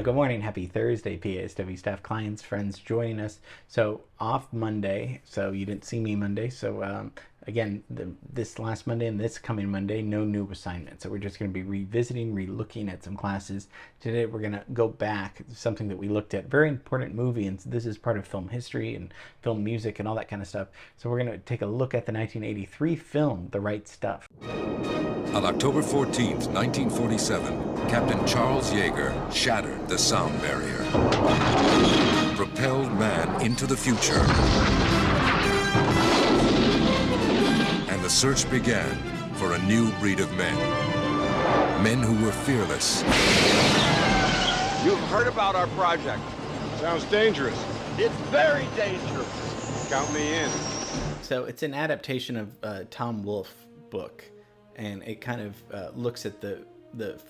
good morning. Happy Thursday, PASW staff, clients, friends joining us. So, off Monday. So, you didn't see me Monday. So, again, this last Monday and this coming Monday, no new assignments. So, we're just going to be revisiting, relooking at some classes. Today, we're going to go back to something that we looked at. Very important movie, and this is part of film history and film music and all that kind of stuff. So, we're going to take a look at the 1983 film, The Right Stuff. On October 14th, 1947, Captain Charles Yeager shattered the sound barrier, propelled man into the future, and the search began for a new breed of men. Men who were fearless. You've heard about our project. Sounds dangerous. It's very dangerous. Count me in. So it's an adaptation of Tom Wolfe book, and it kind of looks at the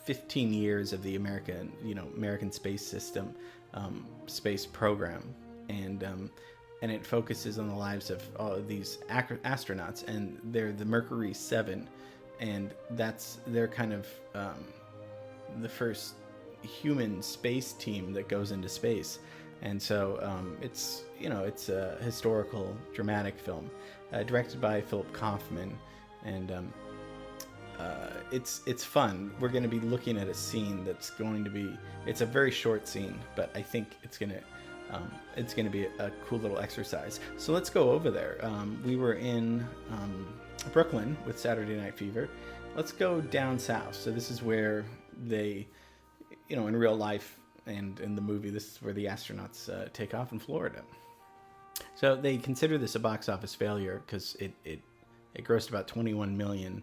15 years of the American space system, space program, and it focuses on the lives of all of these astronauts, and they're the Mercury 7, and they're kind of the first human space team that goes into space. And so it's a historical dramatic film directed by Philip Kaufman, and it's fun. We're going to be looking at a scene that's going to be, it's a very short scene, but I think it's going to be a cool little exercise. So let's go over there. We were in Brooklyn with Saturday Night Fever. Let's go down south. So this is where they, in real life and in the movie, this is where the astronauts take off in Florida. So they consider this a box office failure because it grossed about 21 million,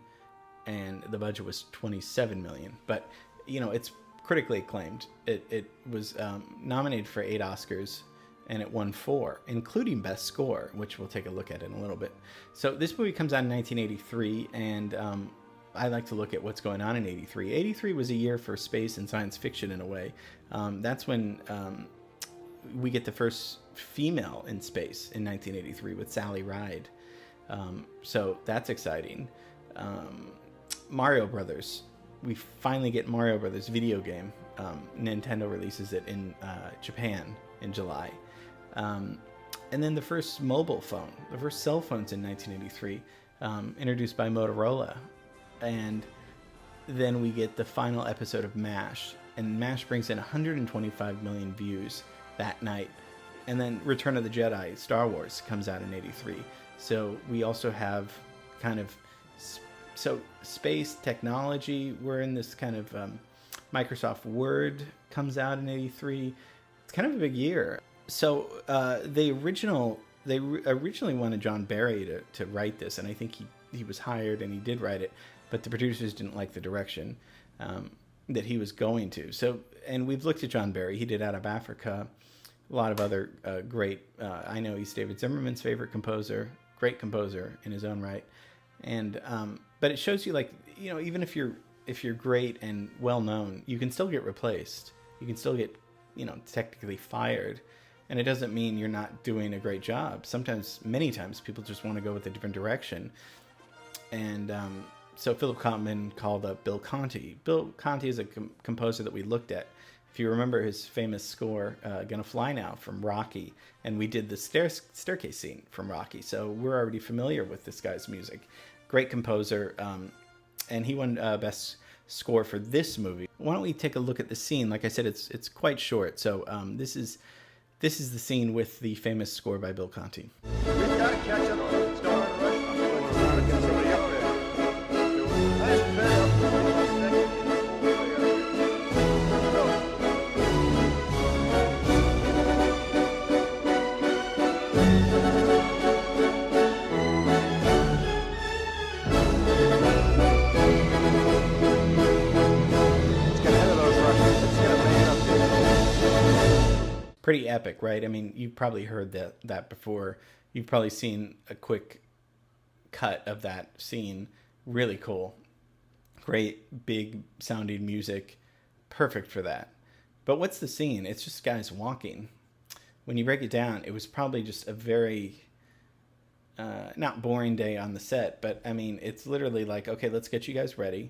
and the budget was 27 million. But it's critically acclaimed. It was nominated for 8 Oscars, and it won 4, including Best Score, which we'll take a look at in a little bit. So this movie comes out in 1983, and I like to look at what's going on in 83. 83 was a year for space and science fiction in a way. That's when we get the first female in space in 1983 with Sally Ride. So that's exciting. Mario Brothers. We finally get Mario Brothers video game. Nintendo releases it in Japan in July. And then the first mobile phone, the first cell phones in 1983, introduced by Motorola. And then we get the final episode of MASH. And MASH brings in 125 million views that night. And then Return of the Jedi, Star Wars, comes out in 83. So we also have kind of... So space technology, we're in this kind of Microsoft Word comes out in 83. It's kind of a big year. So they originally wanted John Barry to write this, and I think he was hired and he did write it, but the producers didn't like the direction that he was going to. So, and we've looked at John Barry. He did Out of Africa, a lot of other great. I know he's David Zimmerman's favorite composer, great composer in his own right, and. But it shows you, even if you're great and well known, you can still get replaced. You can still get, technically fired, and it doesn't mean you're not doing a great job. Many times, people just want to go with a different direction. And so Philip Kaufman called up Bill Conti. Bill Conti is a composer that we looked at. If you remember his famous score, "Gonna Fly Now" from Rocky, and we did the staircase scene from Rocky, so we're already familiar with this guy's music. Great composer, and he won Best Score for this movie. Why don't we take a look at the scene? Like I said, it's quite short. So this is the scene with the famous score by Bill Conti. We've got to catch up to the star and rush. I'm going to try to get somebody up there. That's fair. Pretty epic, right? I mean, you've probably heard that before. You've probably seen a quick cut of that scene. Really cool. Great, big sounding music. Perfect for that. But what's the scene? It's just guys walking. When you break it down, it was probably just a very, not boring day on the set, but I mean, it's literally like, okay, let's get you guys ready.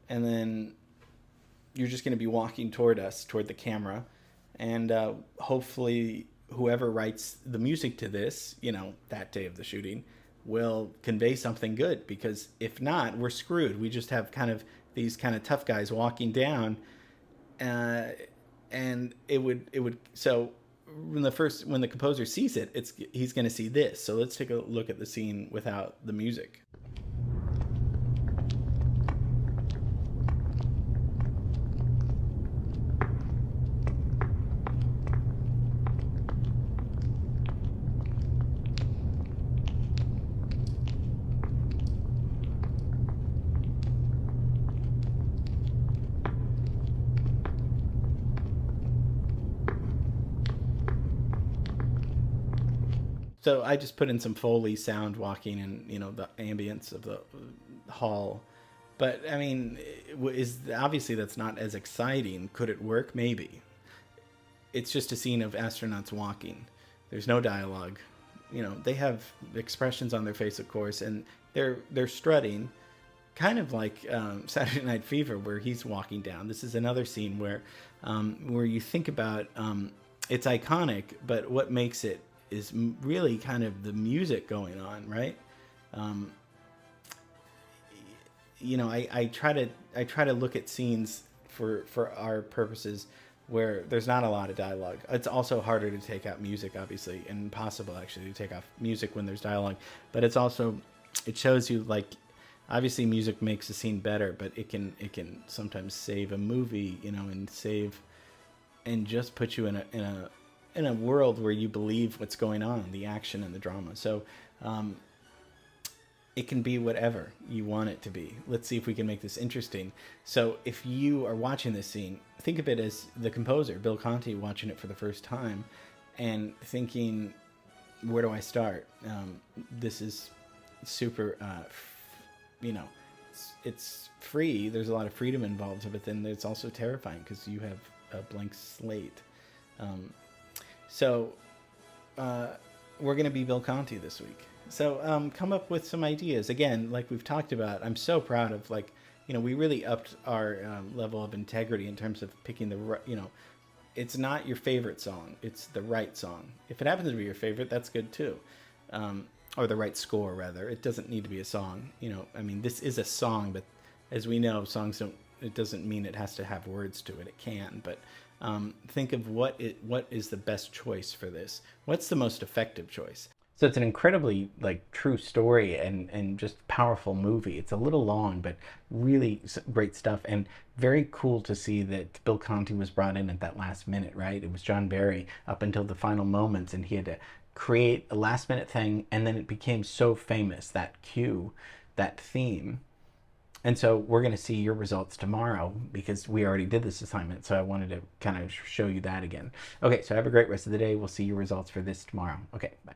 And then you're just going to be walking toward us, toward the camera, and hopefully whoever writes the music to this, that day of the shooting, will convey something good, because if not, we're screwed. We just have kind of these kind of tough guys walking down, and it would so when the composer sees it, he's going to see this. So let's take a look at the scene without the music. So I just put in some Foley sound walking and, the ambience of the hall. But, I mean, obviously that's not as exciting. Could it work? Maybe. It's just a scene of astronauts walking. There's no dialogue. They have expressions on their face, of course, and they're strutting, kind of like Saturday Night Fever, where he's walking down. This is another scene where you think about it's iconic, but what makes it is really kind of the music going on, right? I try to look at scenes for our purposes where there's not a lot of dialogue. It's also harder to take out music, obviously, and impossible actually to take off music when there's dialogue. But it shows you, like, obviously music makes a scene better, but it can sometimes save a movie, and just put you in a world where you believe what's going on, the action and the drama. So it can be whatever you want it to be. Let's see if we can make this interesting. So if you are watching this scene, think of it as the composer, Bill Conti, watching it for the first time and thinking, where do I start? This is super, it's free. There's a lot of freedom involved, but then it's also terrifying because you have a blank slate. So we're going to be Bill Conti this week. So come up with some ideas. Again, like we've talked about, I'm so proud of, we really upped our level of integrity in terms of picking it's not your favorite song. It's the right song. If it happens to be your favorite, that's good too. Or the right score, rather. It doesn't need to be a song. This is a song, but as we know, it doesn't mean it has to have words to it. It can, but think of what is the best choice for this. What's the most effective choice? So it's an incredibly true story and just powerful movie. It's a little long, but really great stuff, and very cool to see that Bill Conti was brought in at that last minute, right? It was John Barry up until the final moments, and he had to create a last minute thing, and then it became so famous, that cue, that theme. And so we're going to see your results tomorrow because we already did this assignment. So I wanted to kind of show you that again. Okay, so have a great rest of the day. We'll see your results for this tomorrow. Okay, bye.